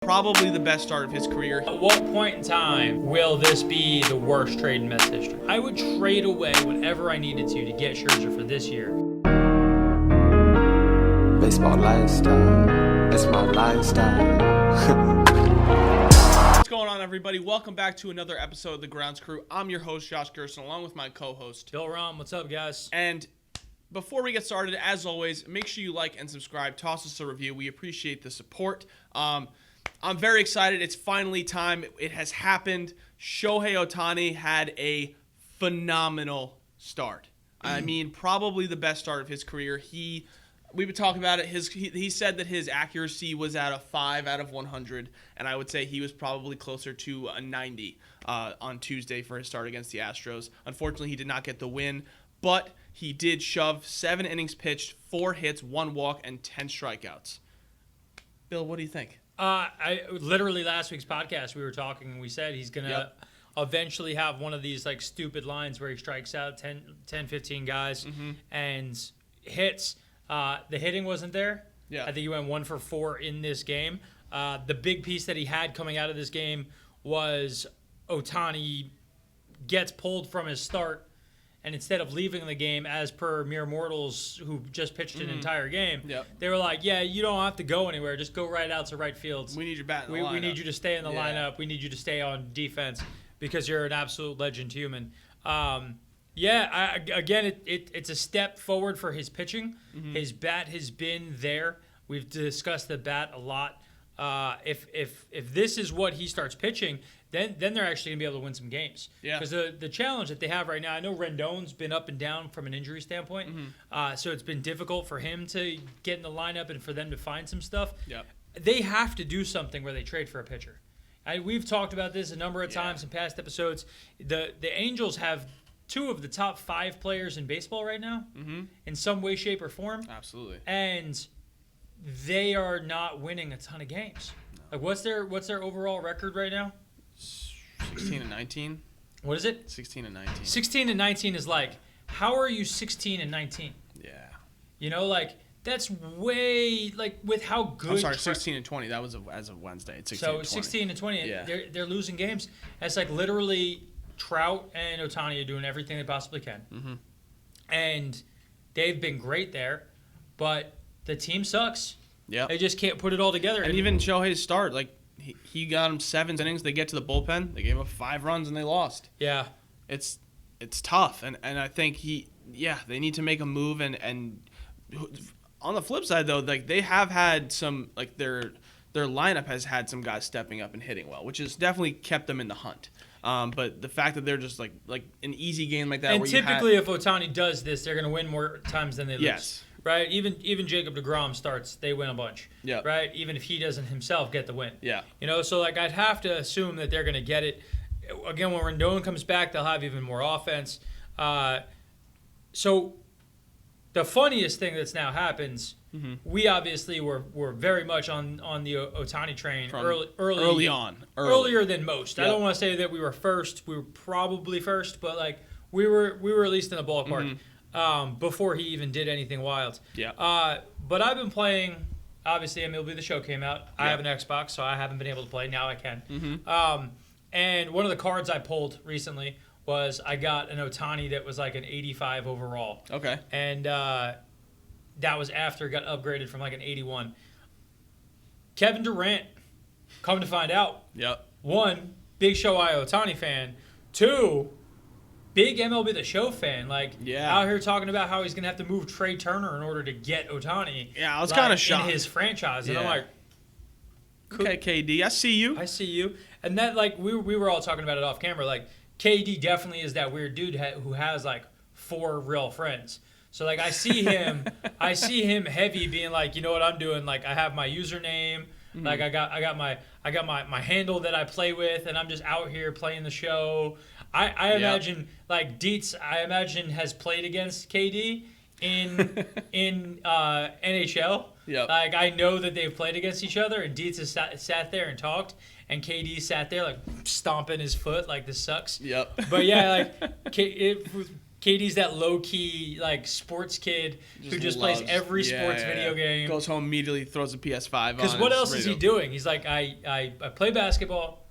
Probably the best start of his career. At what point in time will this be the worst trade in Mets history? I would trade away whatever I needed to get Scherzer for this year. Baseball lifestyle, it's my lifestyle. What's going on, everybody? Welcome back to another episode of The Grounds Crew. I'm your host, Josh Gerson, along with my co-host, Bill Rom. What's up, guys? And before we get started, as always, make sure you like and subscribe. Toss us a review. We appreciate the support. I'm very excited. It's finally time. It has happened. Shohei Ohtani had a phenomenal start. I mean, probably the best start of his career. We've been talking about it. He said that his accuracy was at a 5 out of 100, and I would say he was probably closer to a 90 on Tuesday for his start against the Astros. Unfortunately, he did not get the win, but he did shove 7 innings pitched, 4 hits, 1 walk, and 10 strikeouts. Bill, what do you think? I literally last week's podcast we were talking and we said he's gonna eventually have one of these like stupid lines where he strikes out 10 15 guys and hits. The hitting wasn't there. I think he went 1 for 4 in this game. The big piece that he had coming out of this game was Ohtani gets pulled from his start, and instead of leaving the game as per mere mortals who just pitched an entire game, they were like, yeah, you don't have to go anywhere. Just go right out to right field. We need your bat in the lineup. We need you to stay in the lineup. We need you to stay on defense because you're an absolute legend human. It's a step forward for his pitching. His bat has been there. We've discussed the bat a lot. If this is what he starts pitching, then they're actually going to be able to win some games. Because the challenge that they have right now, I know Rendon's been up and down from an injury standpoint, so it's been difficult for him to get in the lineup and for them to find some stuff. They have to do something where they trade for a pitcher. We've talked about this a number of times in past episodes. The Angels have 2 of the top 5 players in baseball right now in some way, shape, or form. Absolutely. And they are not winning a ton of games. No. Like, what's their overall record right now? 16 and 19. What is it? 16 and 19. 16 and 19 is like, how are you 16 and 19? Yeah. You know, like, that's way, like, with how good. I'm sorry, 16 and 20. That was as of Wednesday. It's 16 and 20. 16 and 20. Yeah. They're losing games. It's like literally Trout and Ohtani are doing everything they possibly can. And they've been great there, but the team sucks. Yeah. They just can't put it all together. And even Shohei's start, like, he got him 7 innings. They get to the bullpen. They gave him 5 runs, and they lost. Yeah. It's tough. And I think they need to make a move. And on the flip side, though, like, they have had some, like, their lineup has had some guys stepping up and hitting well, which has definitely kept them in the hunt. But the fact that they're just like an easy game like that. And where typically, if Ohtani does this, they're going to win more times than they lose. Yes. Right? Even Jacob deGrom starts, they win a bunch. Yeah. Right? Even if he doesn't himself get the win. Yeah. You know, so like I'd have to assume that they're going to get it. Again, when Rendon comes back, they'll have even more offense. So the funniest thing that's now happens, we obviously were very much on the Ohtani train earlier than most. Yep. I don't want to say that we were first. We were probably first, but like we were at least in the ballpark before he even did anything wild. Yeah. But I've been playing. Obviously, MLB The Show came out. I have an Xbox, so I haven't been able to play. Now I can. And one of the cards I pulled recently was I got an Ohtani that was like an 85 overall. Okay. And that was after it got upgraded from like an 81. Kevin Durant, come to find out. 1, big Shohei Ohtani fan. 2, big MLB The Show fan. Like, out here talking about how he's going to have to move Trey Turner in order to get Ohtani. Yeah, I was kind of shocked. In his franchise. And I'm like, okay, KD, I see you. And that, like, we were all talking about it off camera. Like, KD definitely is that weird dude who has, like, 4 real friends. So, like, I see him heavy being like, you know what I'm doing? Like, I have my username. Like, I got my handle that I play with, and I'm just out here playing the show. I imagine, like, Dietz, has played against KD in NHL. Like, I know that they've played against each other, and Dietz has sat there and talked, and KD sat there, like, stomping his foot, like, this sucks. But, yeah, like, Katie's that low-key, like, sports kid who just plays every sports video game. Goes home immediately, throws a PS5 on. Because what else is he doing? He's like, I play basketball,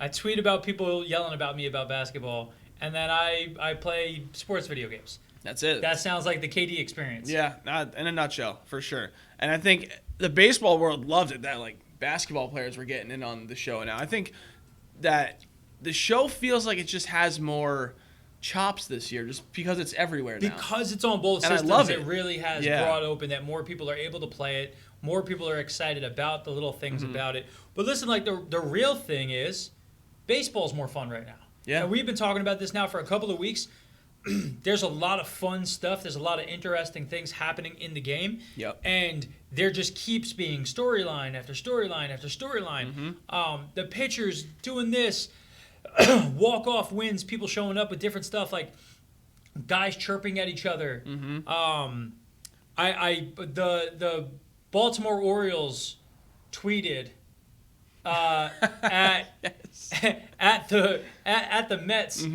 I tweet about people yelling about me about basketball, and then I play sports video games. That's it. That sounds like the KD experience. Yeah, in a nutshell, for sure. And I think the baseball world loved it that, like, basketball players were getting in on the show now. I think that the show feels like it just has more chops this year just because it's everywhere now. Because it's on both systems, I love it. It really has brought open that more people are able to play it. More people are excited about the little things about it. But listen, like the real thing is baseball's more fun right now. Yeah. And we've been talking about this now for a couple of weeks. There's a lot of fun stuff. There's a lot of interesting things happening in the game. Yep. And there just keeps being storyline after storyline after storyline. The pitchers doing this. Walk-off wins, people showing up with different stuff, like guys chirping at each other. The Baltimore Orioles tweeted at the Mets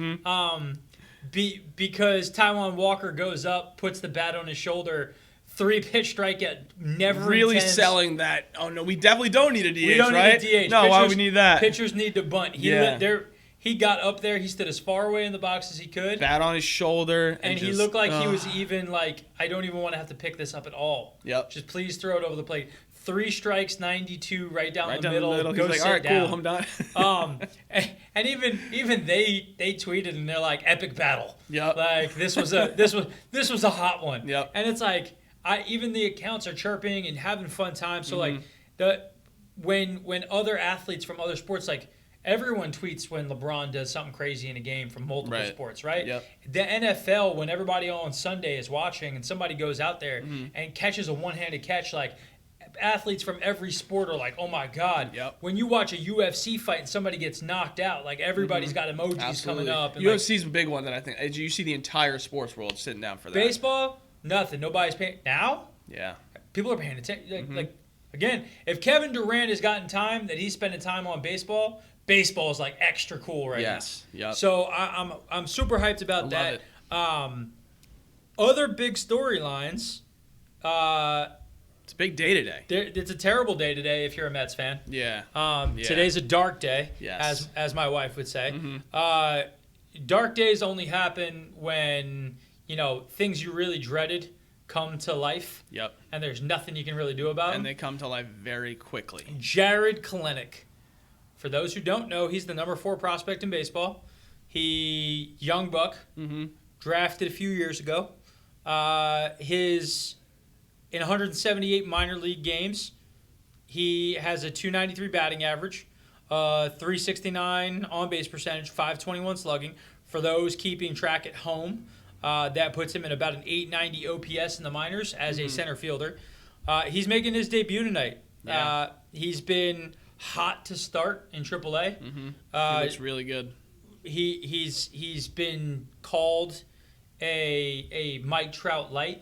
because Taijuan Walker goes up, puts the bat on his shoulder. 3-pitch strikeout, never really intense. Selling that. Oh no, we definitely don't need a DH. We don't right? need a DH. No, pitchers, why would we need that? Pitchers need to bunt. He got up there. He stood as far away in the box as he could. Bat on his shoulder. And he looked like he was even like, I don't even want to have to pick this up at all. Yep. Just please throw it over the plate. 3 strikes, 92, right down the middle. Go He's like, sit all right, down. cool, I'm done. And even they tweeted and they're like, epic battle. Yep. Like this was a hot one. Yep. And it's like even the accounts are chirping and having fun time. So like when other athletes from other sports, like everyone tweets when LeBron does something crazy in a game from multiple sports, right? Yep. The NFL, when everybody on Sunday is watching and somebody goes out there and catches a one-handed catch, like athletes from every sport are like, oh my God. Yep. When you watch a UFC fight and somebody gets knocked out, like everybody's got emojis coming up. And UFC's a big one that I think you see the entire sports world sitting down for that. Baseball, nothing. Nobody's paying. Now, yeah, people are paying attention. Like again, if Kevin Durant has gotten time that he's spending time on baseball is like extra cool right now. Yep. So I'm super hyped about that. Other big storylines. It's a big day today. It's a terrible day today if you're a Mets fan. Yeah. Today's a dark day, yes. as my wife would say. Dark days only happen when things you really dreaded come to life. Yep. And there's nothing you can really do about them. And they come to life very quickly. Jarred Kelenic. For those who don't know, he's the number 4 prospect in baseball. He young buck, drafted a few years ago. In 178 minor league games, he has a 293 batting average, 369 on base percentage, 521 slugging. For those keeping track at home, that puts him at about an 890 OPS in the minors as a center fielder. He's making his debut tonight. Yeah. He's been hot to start in AAA. He looks really good. He's been called a Mike Trout light.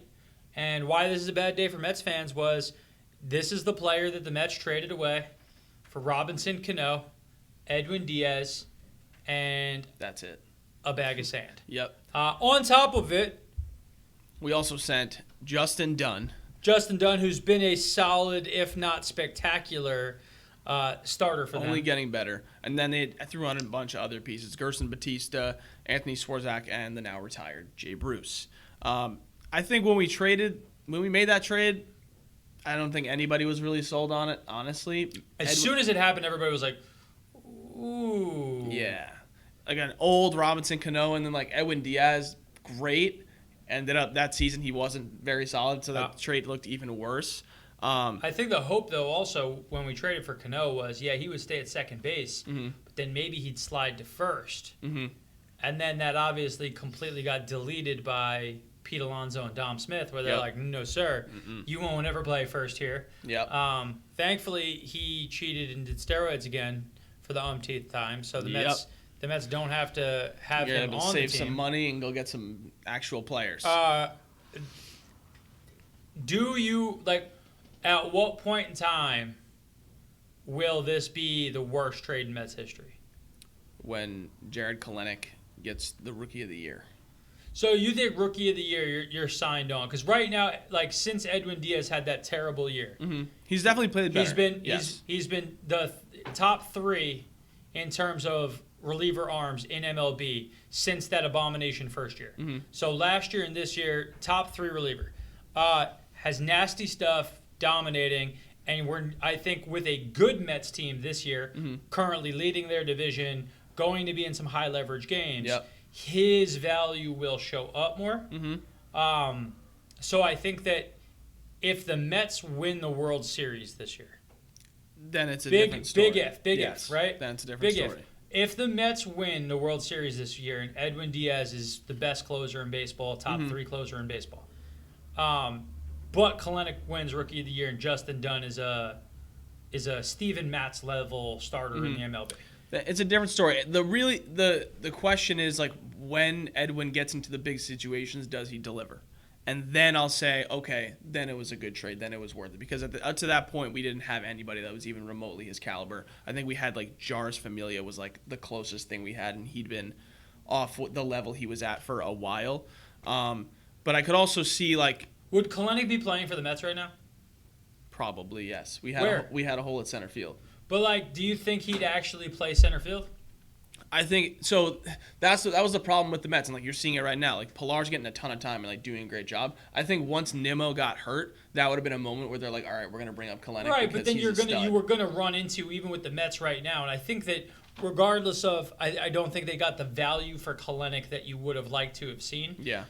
And why this is a bad day for Mets fans was this is the player that the Mets traded away for Robinson Cano, Edwin Diaz, and that's it. A bag of sand. Yep. On top of it, we also sent Justin Dunn. Justin Dunn, who's been a solid, if not spectacular, starter for them. Only getting better. And then they threw on a bunch of other pieces. Gerson Batista, Anthony Swarzak, and the now retired Jay Bruce. I think when we made that trade, I don't think anybody was really sold on it, honestly. As soon as it happened, everybody was like, ooh. Yeah. Like an old Robinson Cano and then like Edwin Diaz, great. Ended up that season he wasn't very solid, so that trade looked even worse. I think the hope, though, also when we traded for Cano was, he would stay at second base, but then maybe he'd slide to first. And then that obviously completely got deleted by Pete Alonso and Dom Smith, where they're like, no, sir, you won't ever play first here. Yep. Thankfully, he cheated and did steroids again for the umpteenth time, so the Mets don't have to have him on the team. Save some money and go get some actual players. Do you, at what point in time will this be the worst trade in Mets history? When Jarred Kelenic gets the Rookie of the Year. So you think Rookie of the Year you're signed on? Because right now, like since Edwin Diaz had that terrible year, He's definitely played better. He's been the top 3 in terms of reliever arms in MLB since that abomination first year. So last year and this year, top 3 reliever. Has nasty stuff, dominating, and I think with a good Mets team this year, currently leading their division, going to be in some high leverage games. Yep. His value will show up more. So I think that if the Mets win the World Series this year, then it's a different story. Big if, right? Then it's a different story. If the Mets win the World Series this year and Edwin Diaz is the best closer in baseball, top 3 closer in baseball, but Kalenic wins Rookie of the Year and Justin Dunn is a Steven Matz level starter in the MLB. It's a different story. The question is like when Edwin gets into the big situations, does he deliver? And then I'll say, okay, then it was a good trade. Then it was worth it. Because up to that point, we didn't have anybody that was even remotely his caliber. I think we had like Jarred Familia was like the closest thing we had, and he'd been off the level he was at for a while. But I could also see like, would Kalenic be playing for the Mets right now? Probably yes. We had a hole at center field. But like, do you think he'd actually play center field? I think so. That was the problem with the Mets, and like you're seeing it right now. Like Pilar's getting a ton of time and like doing a great job. I think once Nimmo got hurt, that would have been a moment where they're like, all right, we're gonna bring up Kalenic. Right, but then you were gonna run into even with the Mets right now, and I think that regardless of, I don't think they got the value for Kalenic that you would have liked to have seen. Yeah.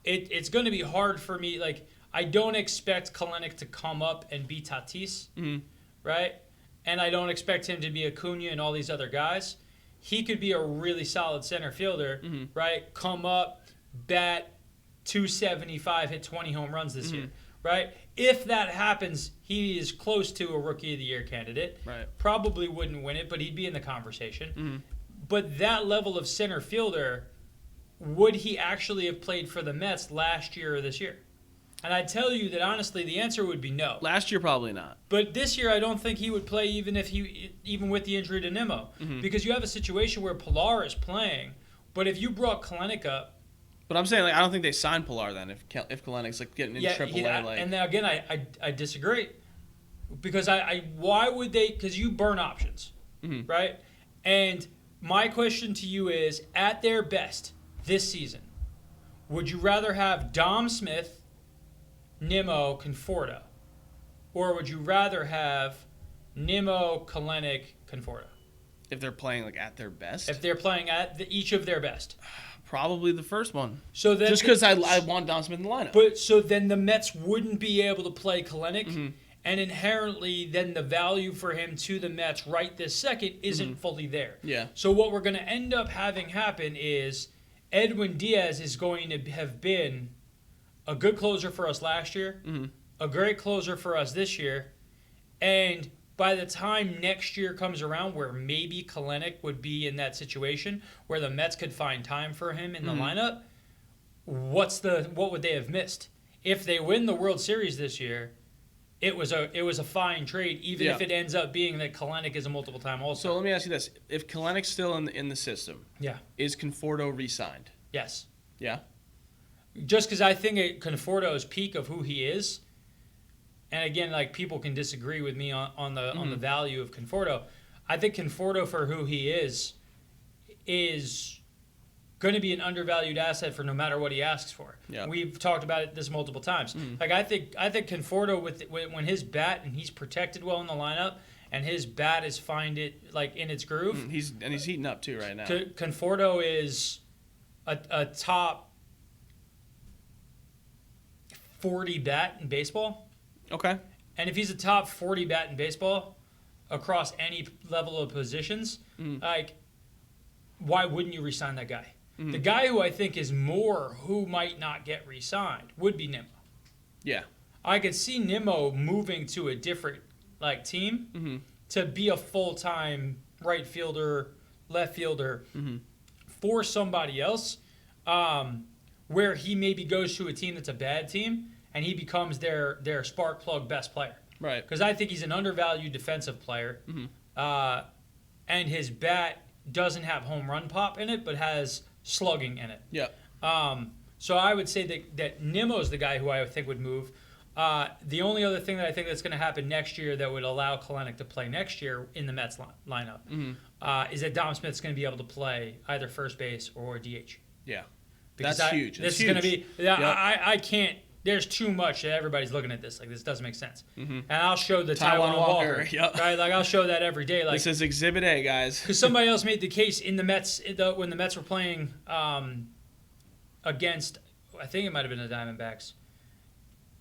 It's going to be hard for me. Like I don't expect Kalenic to come up and be Tatis, right? And I don't expect him to be Acuna and all these other guys. He could be a really solid center fielder, right? Come up, bat 275, hit 20 home runs this year, right? If that happens, he is close to a Rookie of the Year candidate. Right. Probably wouldn't win it, but he'd be in the conversation. But that level of center fielder, would he actually have played for the Mets last year or this year? And I tell you that honestly, the answer would be no. Last year, probably not. But this year, I don't think he would play even with the injury to Nimmo, because you have a situation where Pilar is playing. But if you brought Kalenic up, but I'm saying like I don't think they signed Pilar then. If Kelenic's like getting in AAA, like and then again, I disagree, because why would they? Because you burn options, right? And my question to you is, at their best this season, would you rather have Dom Smith, Nimmo, Conforto, or would you rather have Nimmo, Kalenic, Conforto? If they're playing like at their best? If they're playing at each of their best. Probably the first one. So then, just because I want Dom Smith in the lineup. But so then the Mets wouldn't be able to play Kalenic, and inherently then the value for him to the Mets right this second isn't fully there. Yeah. So what we're going to end up having happen is Edwin Diaz is going to have been a good closer for us last year, a great closer for us this year, and by the time next year comes around where maybe Kalenic would be in that situation where the Mets could find time for him in the lineup, what would they have missed? If they win the World Series this year, it was a fine trade, even if it ends up being that Kalenic is a multiple time All-Star. So let me ask you this: if Kelenic's still in the system, is Conforto re-signed? Yes. Yeah. Just because I think Conforto's peak of who he is, and again, like people can disagree with me on the value of Conforto. I think Conforto for who he is going to be an undervalued asset for no matter what he asks for. Yeah. We've talked about this multiple times. Like I think Conforto when his bat and he's protected well in the lineup and his bat is find it like in its groove. He's heating up too right now. Conforto is a top 40 bat in baseball. Okay. And if he's a top 40 bat in baseball across any level of positions, like, why wouldn't you re-sign that guy? The guy who I think is more who might not get re-signed would be Nimmo. Yeah. I could see Nimmo moving to a different team to be a full-time right fielder, left fielder for somebody else, where he maybe goes to a team that's a bad team and he becomes their spark plug best player. Right. Because I think he's an undervalued defensive player, and his bat doesn't have home run pop in it, but has slugging in it. Yeah. So I would say that Nimmo's the guy who I would think would move. The only other thing that I think that's going to happen next year that would allow Kalenic to play next year in the Mets lineup is that Dom Smith's going to be able to play either first base or DH. Yeah. Because That's huge. This It's is going to huge. be. Yep. I can't. There's too much that everybody's looking at this. Like, this doesn't make sense. And I'll show the Taijuan Taijuan Walker, Walker. yep. Right? Like, I'll show that every day. Like, This is Exhibit A, guys. because somebody else made the case in the Mets when the Mets were playing against, I think it might have been the Diamondbacks.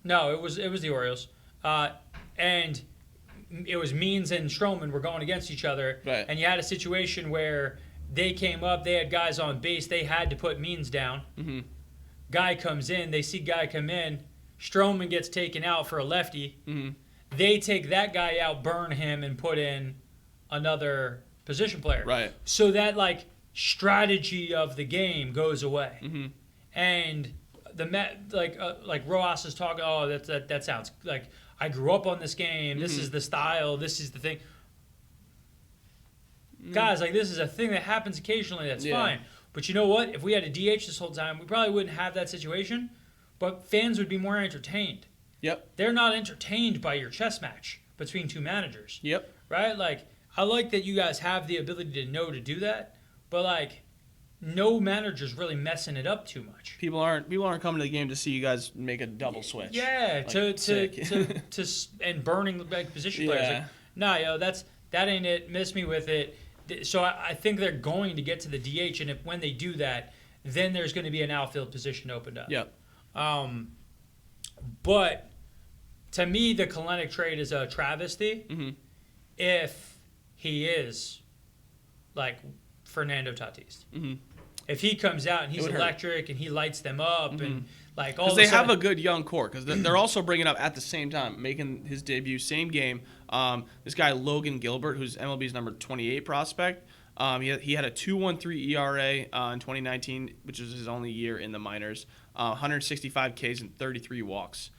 No, it was the Orioles, and it was Means and Stroman were going against each other, Right. and you had a situation where they came up, they had guys on base, they had to put Means down. Guy comes in, they see guy come in, Stroman gets taken out for a lefty. They take that guy out, burn him, and put in another position player. Right. So that like strategy of the game goes away, and the Met like Rojas is talking. Oh, that sounds like I grew up on this game. This is the style. This is the thing. Guys, like this is a thing that happens occasionally. That's fine. But you know what? If we had a DH this whole time, we probably wouldn't have that situation. But fans would be more entertained. Yep. They're not entertained by your chess match between two managers. Yep. Right? Like, I like that you guys have the ability to know to do that, but like, no manager's really messing it up too much. People aren't coming to the game to see you guys make a double switch. Yeah, Like, and burning like position players. Yeah. Like, nah, yo, that ain't it. Miss me with it. So I think they're going to get to the DH, and when they do that, then there's going to be an outfield position opened up. Yep. But to me, the Kalenic trade is a travesty if he is like Fernando Tatis. If he comes out and he's electric and he lights them up and like all Because of they a sudden, have a good young core. Because they're also bringing up at the same time, making his debut, same game. This guy Logan Gilbert, who's MLB's number 28 prospect. He had a 2.13 ERA in 2019, which was his only year in the minors. 165 Ks and 33 walks.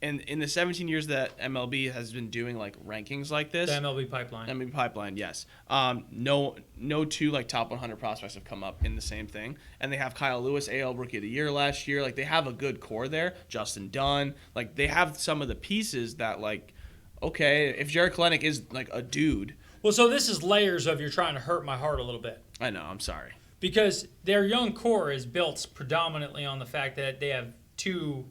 And in the 17 years that MLB has been doing like rankings like this, the MLB pipeline. MLB pipeline, yes. No two like top 100 prospects have come up in the same thing, and they have Kyle Lewis, AL Rookie of the Year last year. Like they have a good core there. Justin Dunn, like they have some of the pieces that like, okay, if Jarred Kelenic is like a dude. Well, so this is layers of you're trying to hurt my heart a little bit. I know. I'm sorry. Because their young core is built predominantly on the fact that they have two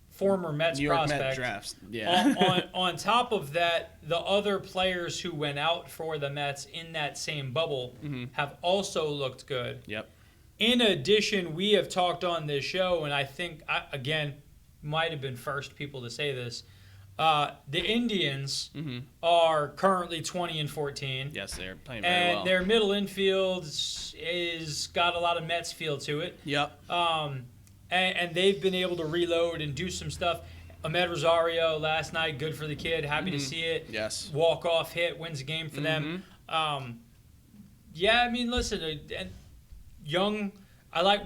former Mets New York prospects. Met drafts. Yeah. on top of that, the other players who went out for the Mets in that same bubble have also looked good. Yep. In addition, we have talked on this show, and I think, again, might have been first people to say this, the Indians are currently 20-14. Yes, they're playing very And well. their middle infield is got a lot of Mets feel to it. Yep. And they've been able to reload and do some stuff. Ahmed Rosario last night, good for the kid. Happy to see it. Yes. Walk-off hit, wins the game for them. Yeah, I mean, listen, and young.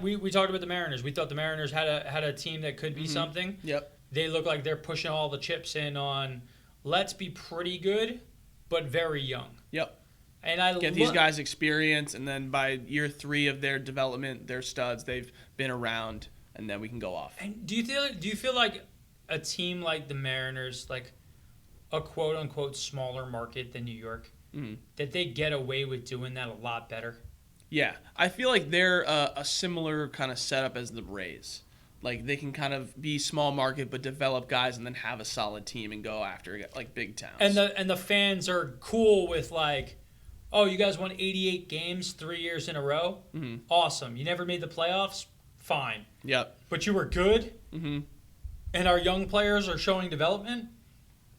We talked about the Mariners. We thought the Mariners had a team that could be something. Yep. They look like they're pushing all the chips in on let's be pretty good, but very young. Yep. And I Get these guys experience, and then by year 3 of their development, they're studs. They've been around, and then we can go off. And do you feel like a team like the Mariners, like a quote unquote smaller market than New York, that they get away with doing that a lot better? Yeah, I feel like they're a similar kind of setup as the Rays. Like they can kind of be small market, but develop guys, and then have a solid team and go after like big towns. And the fans are cool with like, oh, you guys won 88 games 3 years in a row. Awesome. You never made the playoffs. Fine. Yep. But you were good. And our young players are showing development.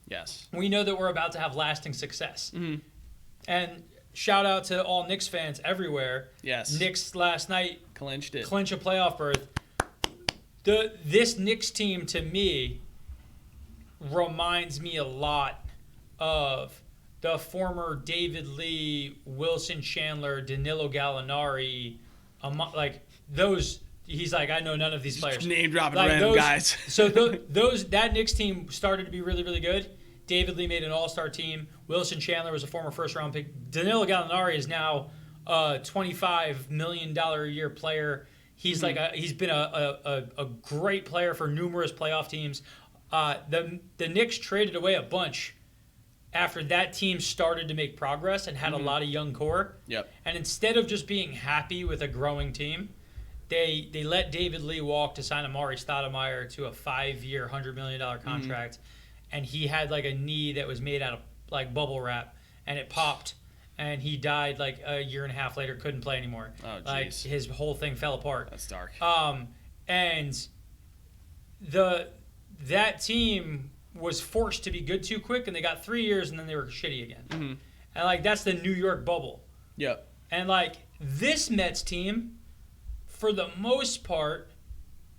Yes. We know that we're about to have lasting success. And shout out to all Knicks fans everywhere. Yes. Knicks last night Clinched it. clinch a playoff berth. This Knicks team, to me, reminds me a lot of the former David Lee, Wilson Chandler, Danilo Gallinari, like those. He's like, I know none of these players. Name dropping Like random those, guys. So that Knicks team started to be really, really good. David Lee made an all-star team. Wilson Chandler was a former first-round pick. Danilo Gallinari is now a $25 million a year player. He's he's been a great player for numerous playoff teams. The Knicks traded away a bunch after that team started to make progress and had a lot of young core. Yep. And instead of just being happy with a growing team, they let David Lee walk to sign Amari Stoudemire to a 5-year, $100 million contract. And he had like a knee that was made out of like bubble wrap, and it popped. And he died like a year and a half later, couldn't play anymore. Oh, jeez. Like his whole thing fell apart. That's dark. And that team was forced to be good too quick, and they got 3 years, and then they were shitty again. And like that's the New York bubble. Yep. And like this Mets team, for the most part,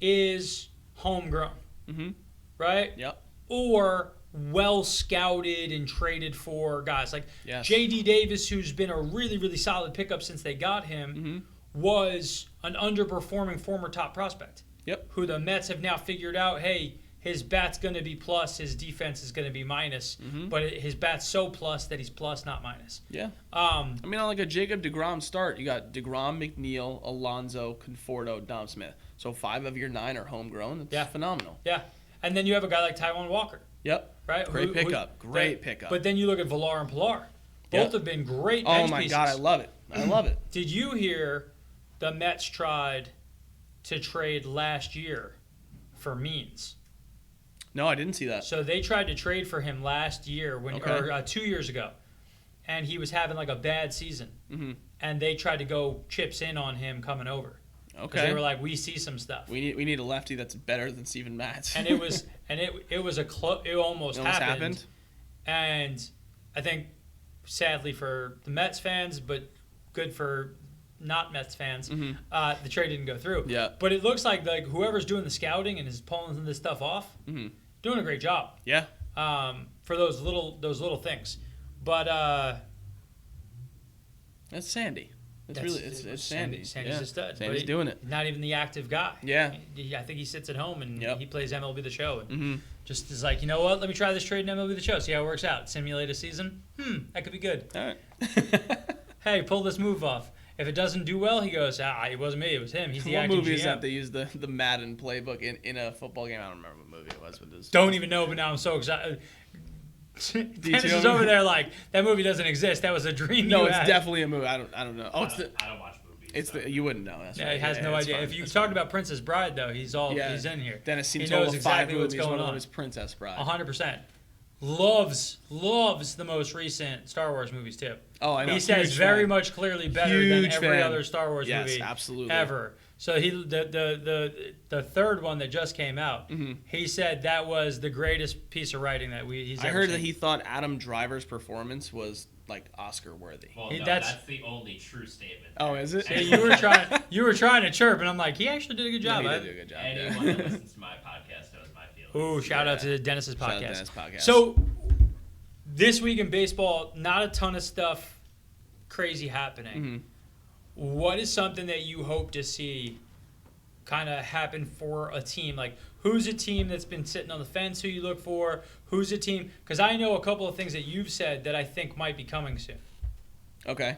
is homegrown, right? Yep. Or well scouted and traded for guys like Yes. J.D. Davis, who's been a really, really solid pickup since they got him, was an underperforming former top prospect. Yep. Who the Mets have now figured out, hey, his bat's going to be plus, his defense is going to be minus, but his bat's so plus that he's plus, not minus. Yeah. I mean, on like a Jacob DeGrom start, you got DeGrom, McNeil, Alonso, Conforto, Dom Smith. So 5 of your 9 are homegrown. That's phenomenal. Yeah. And then you have a guy like Taijuan Walker. Yep. Right? Great pickup. Great pickup. But then you look at Villar and Pilar. Both have been great bench Oh, my pieces. God. I love it. I love it. Did you hear the Mets tried to trade last year for Means? No, I didn't see that. So they tried to trade for him last year, or 2 years ago, and he was having like a bad season. And they tried to go chips in on him coming over. Okay. They were like, we see some stuff. We need a lefty that's better than Steven Matz. And it was it almost happened. And I think sadly for the Mets fans, but good for not Mets fans, the trade didn't go through. Yeah. But it looks like whoever's doing the scouting and is pulling this stuff off, doing a great job. Yeah. For those little things. But That's Sandy. It's Sandy. Sandy's a stud. Sandy's doing it. Not even the active guy. Yeah. I think he sits at home and Yep. he plays MLB The Show. And just is like, you know what? Let me try this trade in MLB The Show. See how it works out. Simulate a season. That could be good. All right. Hey, pull this move off. If it doesn't do well, he goes, it wasn't me. It was him. He's the What acting movie GM. is that they used the Madden playbook in a football game? I don't remember what movie it was. But it was Don't even know, but now I'm so excited. Dennis is too? over there like, that movie doesn't exist. That was a dream No, you it's had. definitely a movie. I don't know. Oh, I don't watch movies. you wouldn't know. That's Yeah, right. he has no it's idea. fine. If you It's talked fine. about Princess Bride, though, he's in here. Dennis seems He to all knows the exactly 5 what's movies. going One of on. them is Princess Bride. 100%. Loves the most recent Star Wars movies too. Oh, I know. He says Huge very fan. much clearly better than Huge every fan. other Star Wars Yes, movie absolutely. ever. So the third one that just came out, he said that was the greatest piece of writing that he's ever I heard seen. that he thought Adam Driver's performance was like Oscar worthy. Well, He- no, that's- that's the only true statement. Oh, is it? Yeah, you were trying to chirp, and I'm like, he actually did a good job. No, he did do a good job. Anyone that listens to my podcast knows my feelings. Ooh, shout out Yeah. to Dennis's Shout out podcast. Dennis podcast. So this week in baseball, not a ton of stuff crazy happening. What is something that you hope to see kind of happen for a team? Like, who's a team that's been sitting on the fence who you look for? Who's a team? Because I know a couple of things that you've said that I think might be coming soon. Okay.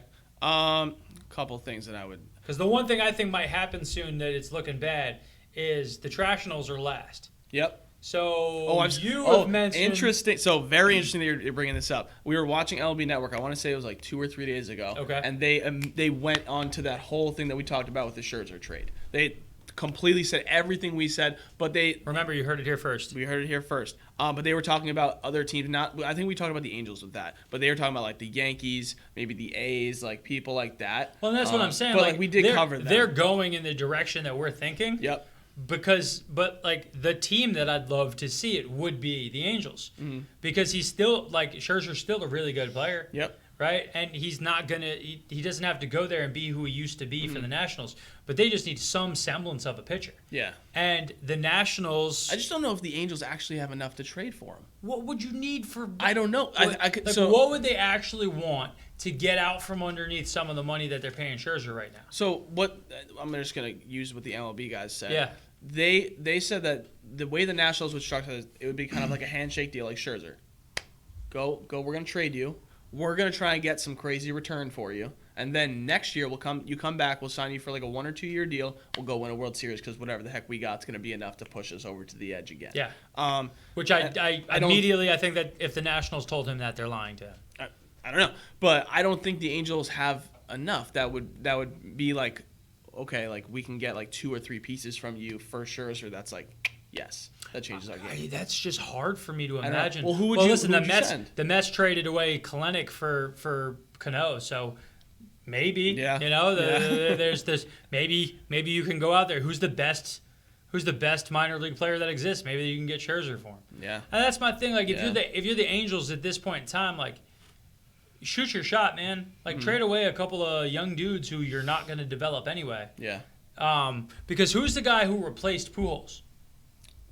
Couple things that I would. Because the one thing I think might happen soon that it's looking bad is the Trashionals are last. Yep. So have mentioned... Interesting. So very interesting that you're bringing this up. We were watching LB Network. I want to say it was like 2 or 3 days ago. Okay. And they went on to that whole thing that we talked about with the Scherzer trade. They completely said everything we said, but they Remember, you heard it here first. we heard it here first. But they were talking about other teams. I think we talked about the Angels with that, but they were talking about like the Yankees, maybe the A's, like people like that. Well, that's what I'm saying. But like we did they're- cover that. They're going in the direction that we're thinking. Yep. But the team that I'd love to see it would be the Angels, because he's still Scherzer's still a really good player. Yep. Right, and he's not gonna. He doesn't have to go there and be who he used to be for the Nationals, but they just need some semblance of a pitcher. Yeah. And the Nationals, I just don't know if the Angels actually have enough to trade for him. what would you need for? I don't know. I could. Like, So what would they actually want to get out from underneath some of the money that they're paying Scherzer right now? So what I'm just gonna use what the MLB guys said. Yeah. They said that the way the Nationals would structure it would be kind of like a handshake deal, like Scherzer. Go. We're gonna trade you. we're gonna try and get some crazy return for you, and then next year you come back, we'll sign you for like a 1 or 2 year deal. We'll go win a World Series because whatever the heck we got is gonna be enough to push us over to the edge again. Yeah. Which I immediately I think that if the Nationals told him that, they're lying to him. I don't know, but I don't think the Angels have enough. That would be like, okay, like we can get like 2 or 3 pieces from you for Scherzer. That's like, yes, that changes our game. That's just hard for me to imagine. Well, who would you? Listen, who would you send? the Mets traded away Kalenic for Cano, so maybe there's this. Maybe you can go out there. Who's the best minor league player that exists? Maybe you can get Scherzer for him. Yeah, and that's my thing. Like if you're the Angels at this point in time, like, shoot your shot, man. Like trade away a couple of young dudes who you're not going to develop anyway. Yeah. Because who's the guy who replaced Pujols?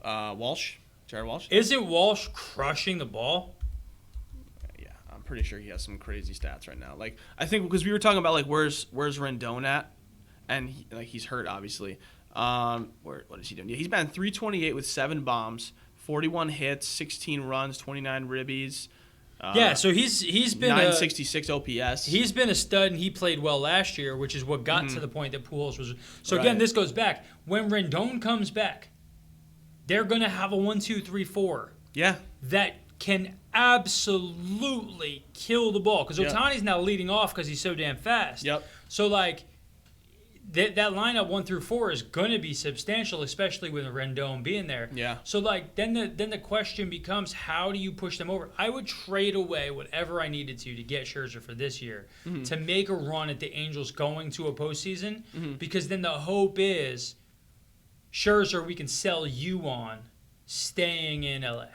Walsh. Jared Walsh. Is it Walsh crushing the ball? Yeah, I'm pretty sure he has some crazy stats right now. Like I think because we were talking about like where's Rendon at, and he's hurt obviously. What is he doing? Yeah, he's batting .328 with 7 bombs, 41 hits, 16 runs, 29 ribbies. So he's been 966 OPS. He's been a stud, and he played well last year, which is what got to the point that Pujols was. So again, this goes back when Rendon comes back, they're gonna have a 1, 2, 3, 4. Yeah, that can absolutely kill the ball because Ohtani's now leading off because he's so damn fast. Yep. So like that lineup 1 through 4 is gonna be substantial, especially with Rendon being there. Yeah. So like then the question becomes, how do you push them over? I would trade away whatever I needed to get Scherzer for this year to make a run at the Angels going to a postseason because then the hope is Scherzer we can sell you on staying in LA.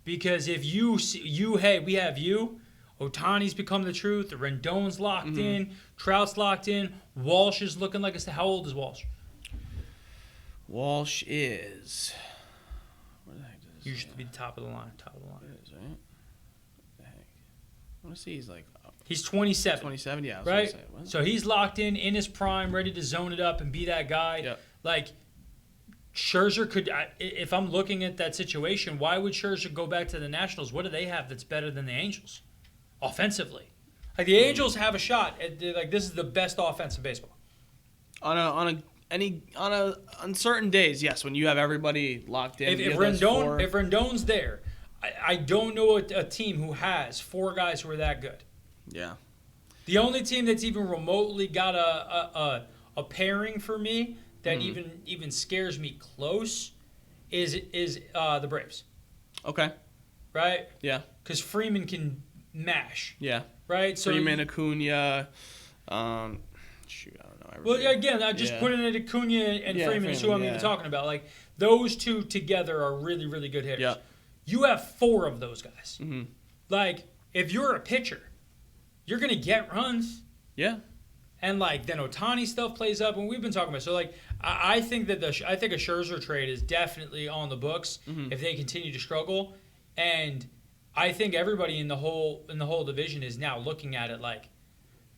Because if hey, we have you. Ohtani's become the truth. The Rendon's locked in. Trout's locked in. Walsh is looking like how old is Walsh? Walsh is. Where the heck does this? Used to be the top of the line. It is, right? What the heck? I want to see he's like. He's 27. 27, yeah. I was right? gonna say, what? So he's locked in his prime, ready to zone it up and be that guy. Yep. Like, Scherzer could, if I'm looking at that situation, why would Scherzer go back to the Nationals? What do they have that's better than the Angels? Offensively. Like, the Angels have a shot. Like, this is the best offense in baseball. On certain days, yes, when you have everybody locked in. If Rendon's there, I don't know a team who has 4 guys who are that good. Yeah. The only team that's even remotely got a pairing for me that even scares me close is the Braves. Okay. Right? Yeah. Because Freeman can mash. Yeah. Right? So Freeman, Acuna, I don't know. Well, again, I just put in Acuna and Freeman is who I'm even talking about. Like, those two together are really, really good hitters. Yeah. You have 4 of those guys. Like, if you're a pitcher, you're going to get runs. Yeah. And, like, then Ohtani stuff plays up, and we've been talking about it. So, like, I think that a Scherzer trade is definitely on the books if they continue to struggle. And I think everybody in the whole division is now looking at it like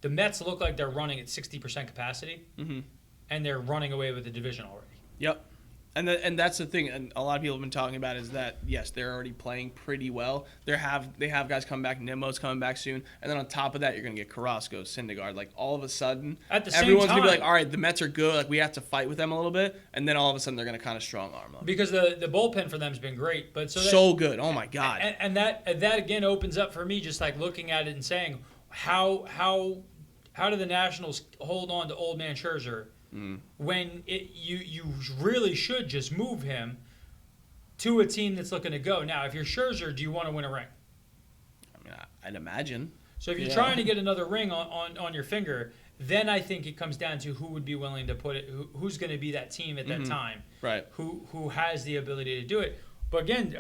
the Mets look like they're running at 60% capacity, and they're running away with the division already. Yep. And that's the thing, and a lot of people have been talking about is that yes, they're already playing pretty well. They have guys coming back. Nimmo's coming back soon, and then on top of that, you're gonna get Carrasco, Syndergaard. Like all of a sudden, everyone's gonna be like, all right, the Mets are good. Like we have to fight with them a little bit, and then all of a sudden they're gonna kind of strong arm them because the bullpen for them has been great. But so good. Oh my god. And that again opens up for me just like looking at it and saying how do the Nationals hold on to old man Scherzer? When you really should just move him to a team that's looking to go. Now, if you're Scherzer, do you want to win a ring? I mean, I'd imagine. So if you're trying to get another ring on your finger, then I think it comes down to who would be willing to put it, who's going to be that team at that time, right? Who has the ability to do it. But again,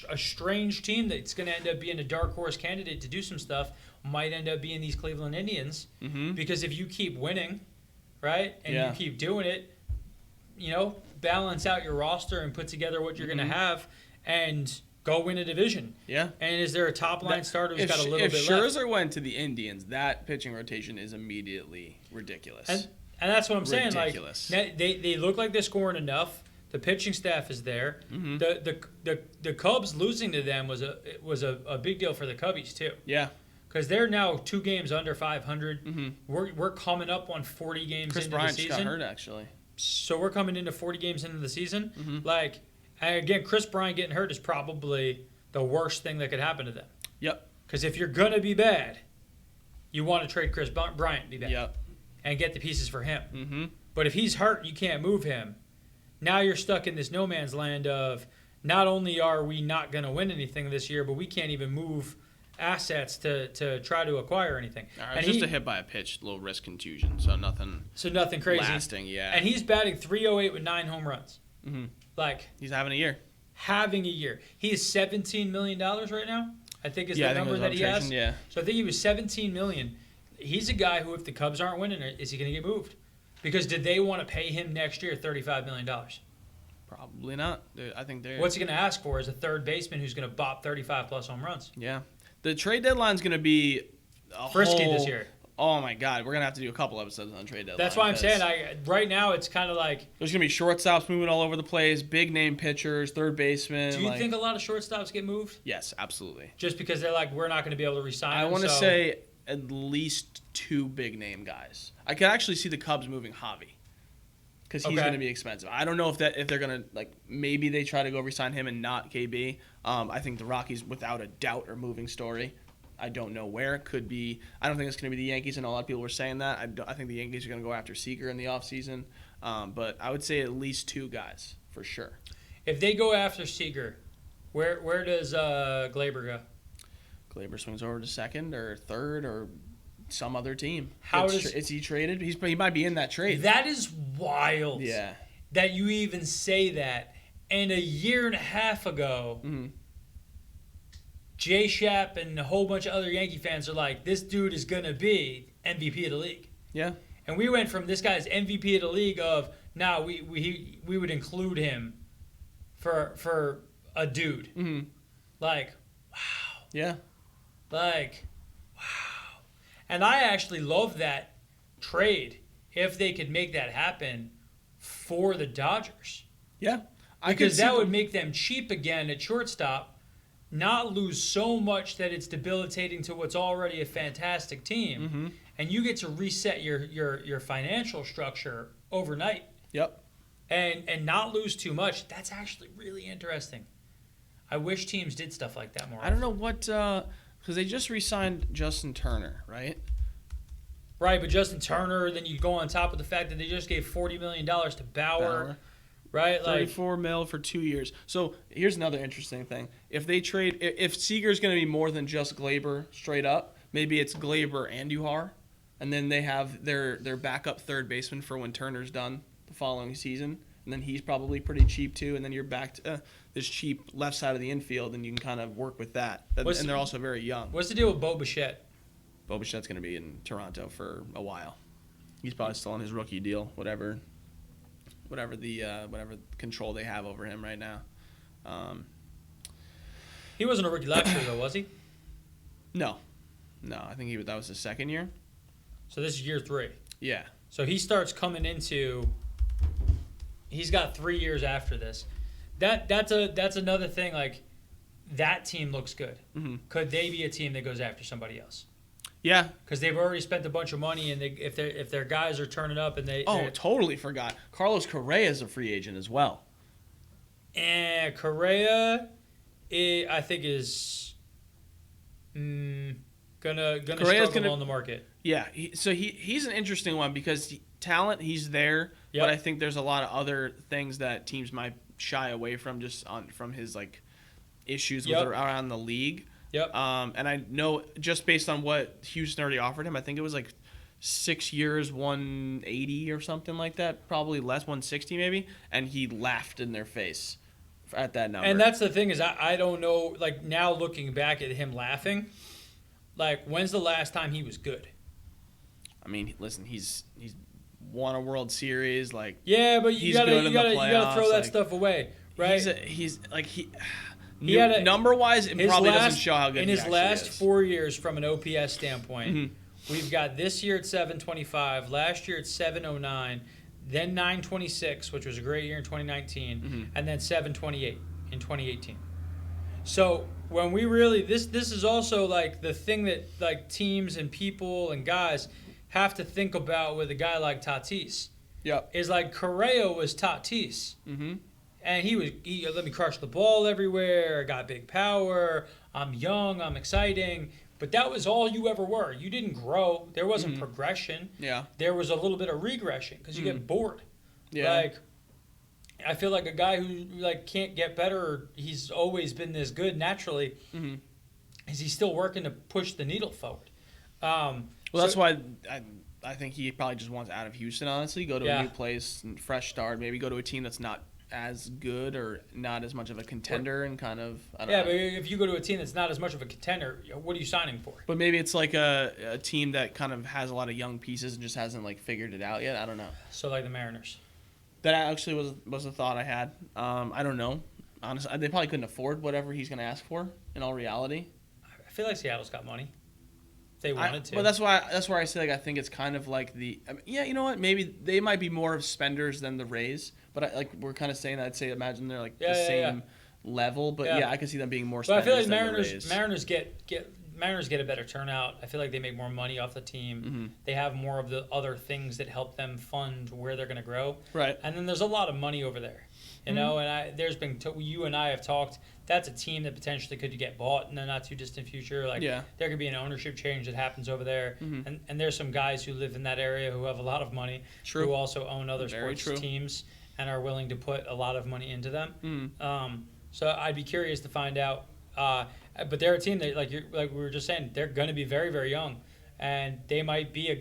a strange team that's going to end up being a dark horse candidate to do some stuff might end up being these Cleveland Indians, because if you keep winning, right, and you keep doing it, balance out your roster and put together what you're going to have and go win a division. Yeah. And is there a top-line starter who's got a little bit left? If Scherzer went to the Indians, that pitching rotation is immediately ridiculous. And that's what I'm saying. Ridiculous. Like, they look like they're scoring enough. The pitching staff is there. The Cubs losing to them was a big deal for the Cubbies, too. Yeah. because they're now 2 games under 500. We're coming up on 40 games Chris into Bryant the just season. got hurt, actually. So we're coming into 40 games into the season. Like, and again, Chris Bryant getting hurt is probably the worst thing that could happen to them. Yep. Because if you're going to be bad, you want to trade Chris Bryant to be bad. Yep. And get the pieces for him. Mm-hmm. But if he's hurt, you can't move him. Now you're stuck in this no man's land of not only are we not going to win anything this year, but we can't even move assets to try to acquire anything. All right, and just a hit by a pitch, low risk contusion, so nothing crazy. lasting, yeah. And he's batting .308 with 9 home runs. Mm-hmm. Like, he's having a year. Having a year. He is $17 million right now, I think is the number that he has. Yeah. So I think he was $17 million. He's a guy who, if the Cubs aren't winning, is he going to get moved? Because did they want to pay him next year $35 million? Probably not. I think they're. What's he going to ask for is a third baseman who's going to bop 35-plus home runs. Yeah. The trade deadline's going to be frisky this year. Oh, my God. We're going to have to do a couple episodes on trade deadline. That's why I'm saying right now it's kind of like. There's going to be shortstops moving all over the place, big-name pitchers, third baseman. Do you think a lot of shortstops get moved? Yes, absolutely. Just because they're like, we're not going to be able to re-sign I them, want to say at least 2 big-name guys. I could actually see the Cubs moving Javi. Because he's going to be expensive. I don't know if they're going to, like, maybe they try to go re-sign him and not KB. I think the Rockies, without a doubt, are moving Story. I don't know where. It could be. I don't think it's going to be the Yankees, and a lot of people were saying that. I think the Yankees are going to go after Seager in the offseason. But I would say at least 2 guys, for sure. If they go after Seager, where does Glaber go? Glaber swings over to second or third or some other team. Is he traded? He might be in that trade. That is wild. Yeah. That you even say that. And a year and a half ago, Jay Schapp and a whole bunch of other Yankee fans are like, this dude is going to be MVP of the league. Yeah. And we went from this guy's MVP of the league of, we would include him for a dude. Mm-hmm. Like, wow. Yeah. Like, wow. And I actually love that trade if they could make that happen for the Dodgers. Yeah. Because that would make them cheap again at shortstop, not lose so much that it's debilitating to what's already a fantastic team, and you get to reset your financial structure overnight. Yep. And not lose too much. That's actually really interesting. I wish teams did stuff like that more often. I don't know what because they just re-signed Justin Turner, right? Right, but Justin Turner, then you go on top of the fact that they just gave $40 million to Bauer. Right, like $34 million for 2 years. So here's another interesting thing: if Seager's going to be more than just Glaber straight up, maybe it's Glaber and Uhar, and then they have their backup third baseman for when Turner's done the following season, and then he's probably pretty cheap too, and then you're back to this cheap left side of the infield, and you can kind of work with that. And they're also very young. What's the deal with Bo Bichette? Bo Bichette's going to be in Toronto for a while. He's probably still on his rookie deal, whatever control they have over him right now. He wasn't a rookie last year, though, was he? No, I think that was his second year. So this is year 3. Yeah. So he starts coming into. He's got 3 years after this. That's another thing. Like, that team looks good. Mm-hmm. Could they be a team that goes after somebody else? Yeah, because they've already spent a bunch of money, and if their guys are turning up, and totally forgot. Carlos Correa is a free agent as well. And Correa, I think is gonna struggle on the market. Yeah, he's an interesting one because talent, he's there, but I think there's a lot of other things that teams might shy away from from his like issues around the league. Yep. And I know just based on what Houston already offered him, I think it was like 6 years, 180 or something like that, probably less, 160 maybe, and he laughed in their face at that number. And that's the thing is I don't know, like now looking back at him laughing, like when's the last time he was good? I mean, listen, he's won a World Series, like yeah, but you gotta throw that stuff away, right? Number-wise, it probably doesn't show how good he actually is. In his last 4 years, from an OPS standpoint, we've got this year at 725, last year at 709, then 926, which was a great year in 2019, and then 728 in 2018. So when we really this is also like the thing that like teams and people and guys have to think about with a guy like Tatis. Yep. Is like Correa was Tatis. Mm-hmm. And he let me crush the ball everywhere. I got big power. I'm young. I'm exciting. But that was all you ever were. You didn't grow. There wasn't progression. Yeah. There was a little bit of regression because you get bored. Yeah. Like, I feel like a guy who like can't get better. Or he's always been this good naturally. Is he still working to push the needle forward? Well, that's why I think he probably just wants out of Houston. Honestly, go to a new place, and fresh start. Maybe go to a team that's not as good or not as much of a contender, and kind of I don't know. But if you go to a team that's not as much of a contender, what are you signing for? But maybe it's like a team that kind of has a lot of young pieces and just hasn't like figured it out yet. I don't know. So like the Mariners. That actually was a thought I had. I don't know. Honestly, they probably couldn't afford whatever he's going to ask for. In all reality, I feel like Seattle's got money. If they wanted to. But that's where I say like I think it's kind of like you know what? Maybe they might be more of spenders than the Rays. But we're kind of saying that. I'd say imagine they're like the same level. But I could see them being more spenders. But I feel like than the Rays. Mariners get a better turnout. I feel like they make more money off the team. They have more of the other things that help them fund where they're going to grow. Right. And then there's a lot of money over there. You know, and there's been you and I have talked. That's a team that potentially could get bought in the not too distant future. Like there could be an ownership change that happens over there, and there's some guys who live in that area who have a lot of money, who also own other sports teams and are willing to put a lot of money into them. So I'd be curious to find out. But they're a team that, like we were just saying, they're going to be very, very young, and they might be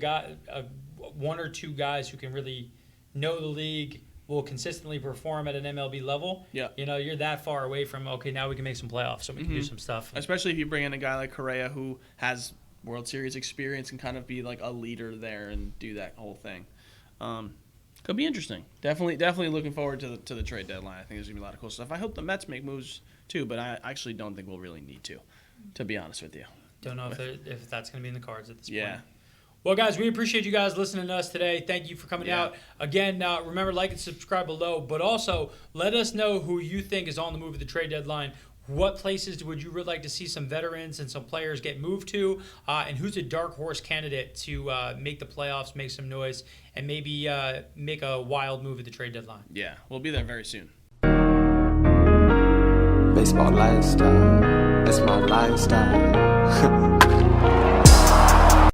one or two guys who can really know the league, will consistently perform at an MLB level. Yeah. You know, you're that far away from, okay, now we can make some playoffs, so we can do some stuff. Especially if you bring in a guy like Correa who has World Series experience and kind of be like a leader there and do that whole thing. Could be interesting. Definitely looking forward to the trade deadline. I think there's going to be a lot of cool stuff. I hope the Mets make moves too, but I actually don't think we'll really need to be honest with you. Don't know if that's going to be in the cards at this point. Well, guys, we appreciate you guys listening to us today. Thank you for coming out. Again, remember, like and subscribe below, but also let us know who you think is on the move at the trade deadline. What places would you really like to see some veterans and some players get moved to? And who's a dark horse candidate to make the playoffs, make some noise, and maybe make a wild move at the trade deadline? Yeah, we'll be there very soon. Baseball lifestyle, it's my lifestyle.